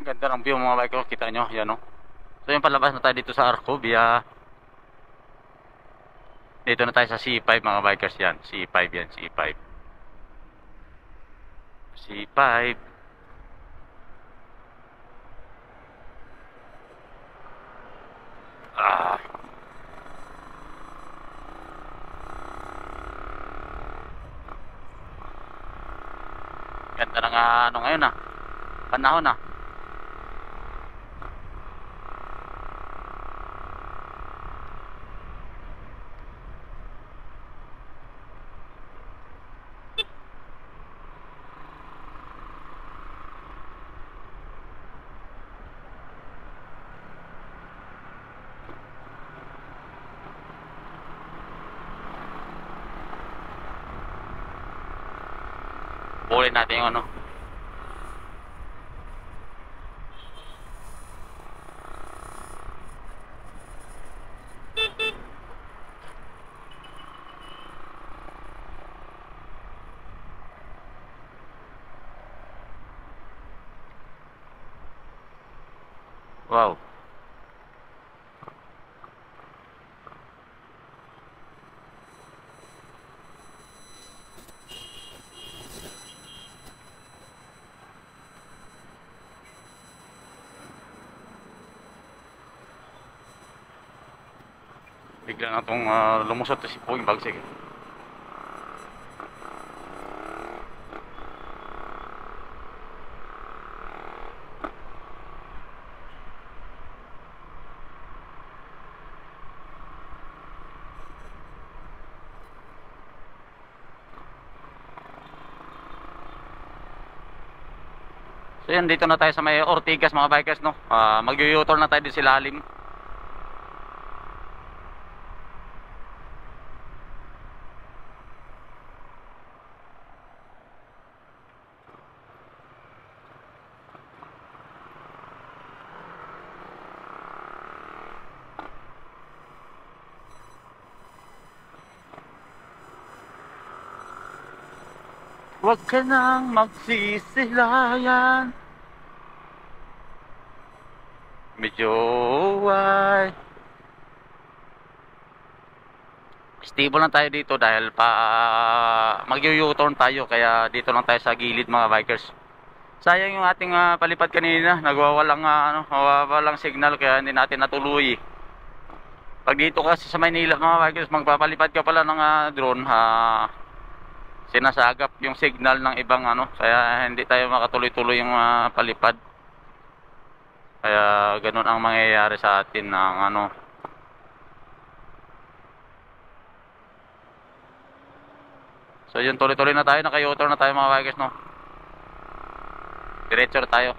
Ganda ng view mga bike ko, kita nyo, yan o. So yung palabas na tayo dito sa Arcovia. Dito na tayo sa C5 mga bikers yan. C5 yan, C5. C5. Ah, ganda ng ano ngayon panahon Bulin natin yung ano. Wow. Bigla na itong lumusot si Puging Bagsik. So yan, dito na tayo sa may Ortigas mga bikers, no. Mag-u-turn na tayo din sa ilalim. Huwag ka nang magsisilayan. Medyo stable lang tayo dito dahil mag-u-turn tayo, kaya dito lang tayo sa gilid mga bikers. Sayang yung ating palipad kanina, nawawalang signal kaya hindi natin natuloy. Pag dito kasi sa Maynila mga bikers, magpapalipad ka pala ng drone, sinasagap yung signal ng ibang kaya hindi tayo makatuloy-tuloy yung palipad. Kaya ganun ang mangyayari sa atin ng So yun, tuloy-tuloy na tayo, naka-u-turn na tayo mga bikers, no. Diretso na tayo.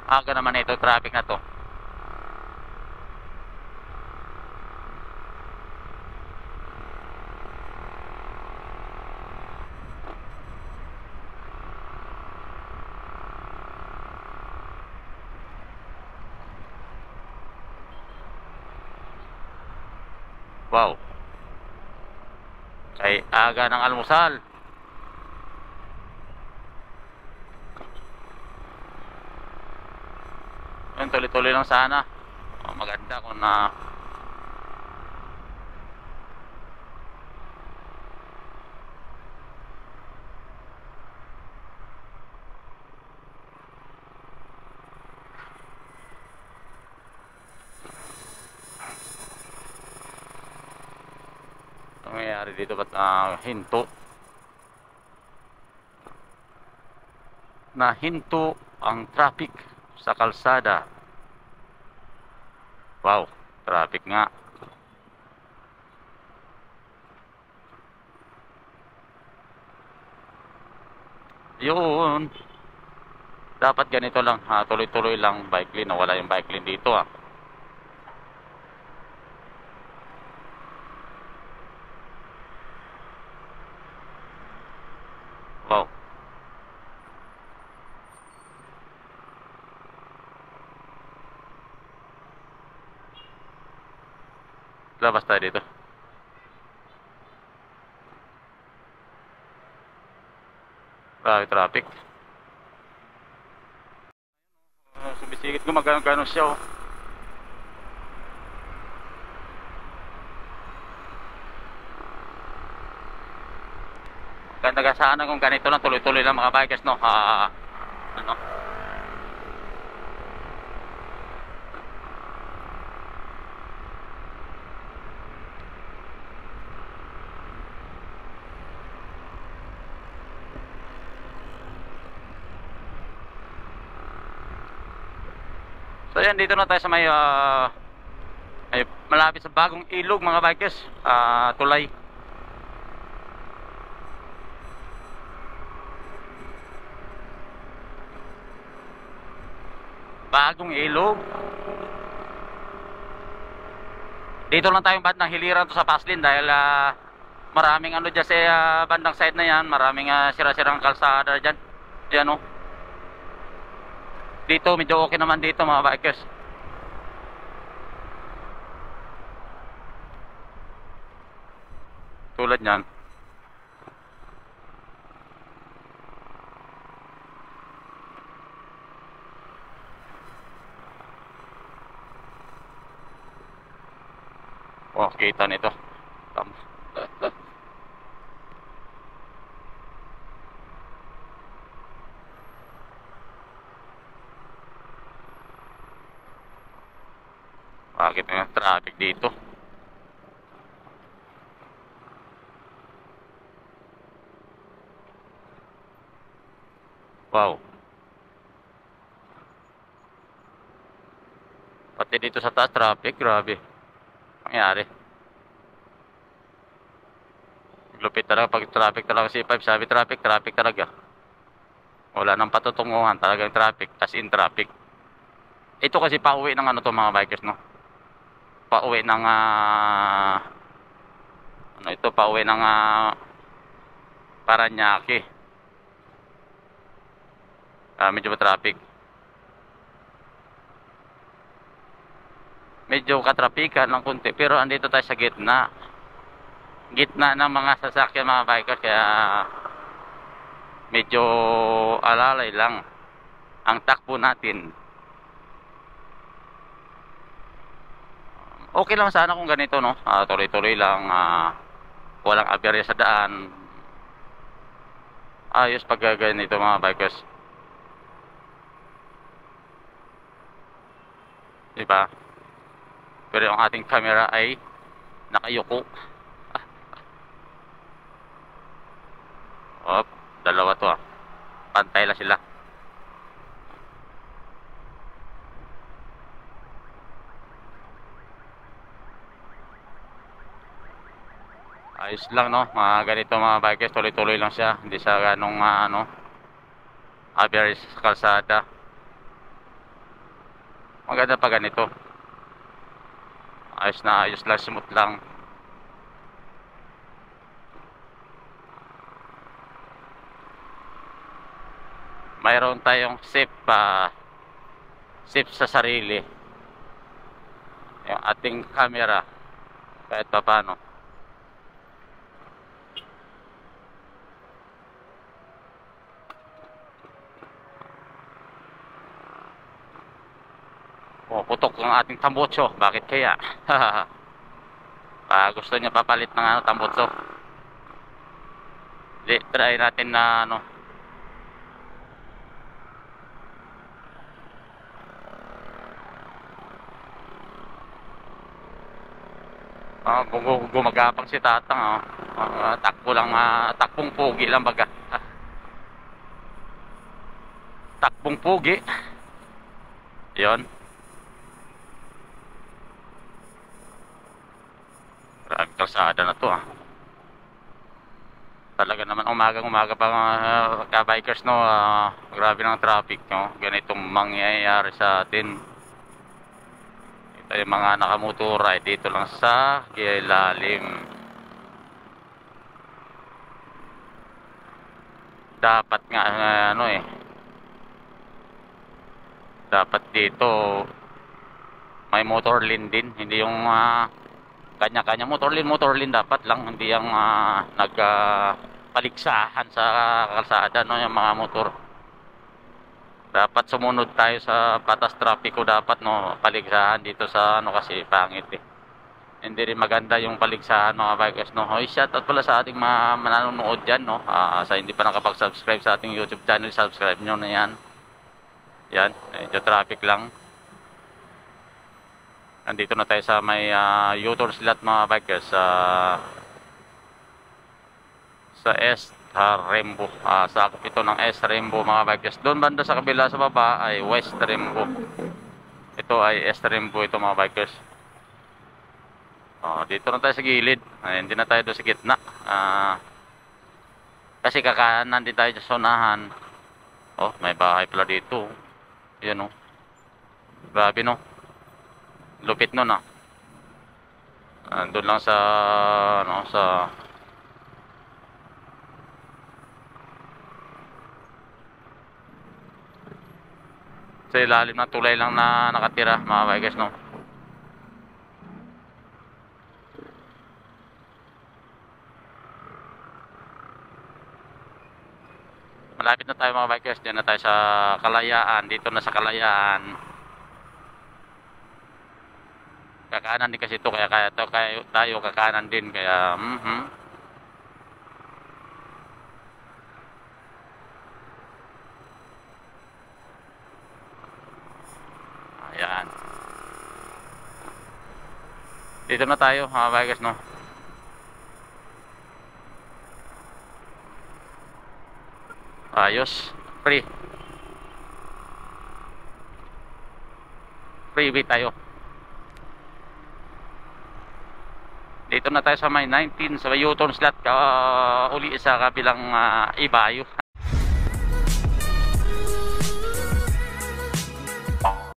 Aga naman ito, traffic na to. Wow. Kay aga ng almusal. Yun, tuloy-tuloy lang sana. Maganda kung nangyayari dito, ba't nahinto ang traffic sa kalsada. Wow, traffic nga. Yun, dapat ganito lang, tuloy-tuloy lang bike lane, wala yung bike lane dito Wow. Labas tayo dito. Grabe traffic. Sumisigit ko magano siya oh. Ganda sana kung ganito lang tuloy-tuloy lang mga bikers no. Ano? So yan, dito na tayo sa may malapit sa bagong ilog mga bikers, tulay. Bagong ilog. Dito lang tayong bandang hiliran to sa Paslin dahil maraming ano dyan sa bandang side na yan, maraming sira-sirang kalsada dyan. Yan oh. Dito medyo okay naman dito mga bikers. Tulad niyan. Oh, kita nito. Tama. Bakit may traffic dito? Wow. Pati dito sa taas traffic, grabe. Nangyari. Lupit talaga pag traffic talaga C5, sabi traffic talaga. Wala nang patutunguhan, talagang traffic, as in traffic. Ito kasi pauwi ng ano to mga bikers no. Pauwi ng ano ito, pauwi ng Paranaque. Medyo traffic. Medyo katrapikan ng kunti pero andito tayo sa gitna. Gitna ng mga sasakyan mga bikers kaya medyo alalay lang ang takbo natin. Okay lang sana kung ganito no, tuloy-tuloy lang, walang aberya sa daan. Ayos pag ganito mga bikers, diba? Pero yung ating camera ay nakayuko. Op, dalawa to pantay lang sila. Ayos lang no, mga ganito mga bikers, tuloy-tuloy lang siya, hindi sa ganong ano, average sa kalsada. Maganda pa ganito. Ayos na ayos lang, smooth lang. Mayroon tayong safe sa sarili. Yung ating camera kahit pa paano. Oh, putok ang ating tambutso. Bakit kaya? Gusto niya papalit ng ano, tambutso. Di, try natin na ano. Gumagapang si Tatang. Takbo lang, takbong pugi lang baga. Takbong pugi. Yon. Maraming kalsada na to Talaga naman umaga pa mga ka-bikers no, grabe ng traffic no. Ganitong mangyayari sa atin. Ito yung mga nakamotora dito lang sa ilalim. Dapat nga ano dapat dito may motor lane din, hindi yung kanya-kanya motor lane dapat lang, hindi yung paligsahan sa kalsada, no, yung mga motor. Dapat sumunod tayo sa batas trapiko, dapat, no, paligsahan dito sa ano, kasi pangit eh. Hindi rin maganda yung paligsahan, mga bikers, no. Hoy, shoutout pala sa ating mga manonood dyan, no. Sa hindi pa nakapag-subscribe sa ating YouTube channel, subscribe nyo na yan. Yan, medyo traffic lang. Nandito na tayo sa may U-turn slot, mga bikers, sa S Rembo. Sakop ito ng S Rembo, mga bikers. Doon banda sa kabila sa baba ay West Rembo. Ito ay S Rembo ito, mga bikers. Dito na tayo sa gilid. Hindi na tayo doon sa gitna. Kasi kakanan din tayo sa sonahan. May bahay pala dito. Yan, oh. Grabe, no. Lupit nun, ah. Doon lang sa ano, sa ilalim ng tulay lang na nakatira, mga bikers, no. Malapit na tayo, mga bikers. Diyan na tayo sa Kalayaan. Dito na sa Kalayaan. Kakanan din kasi ito, kaya tayo kakanan din, kaya ayan. Dito na tayo, mga bikers, no. Ayos. Freeway tayo. Dito na tayo sa may 19 sa U-turn slot, uli sa kabilang Ibayo.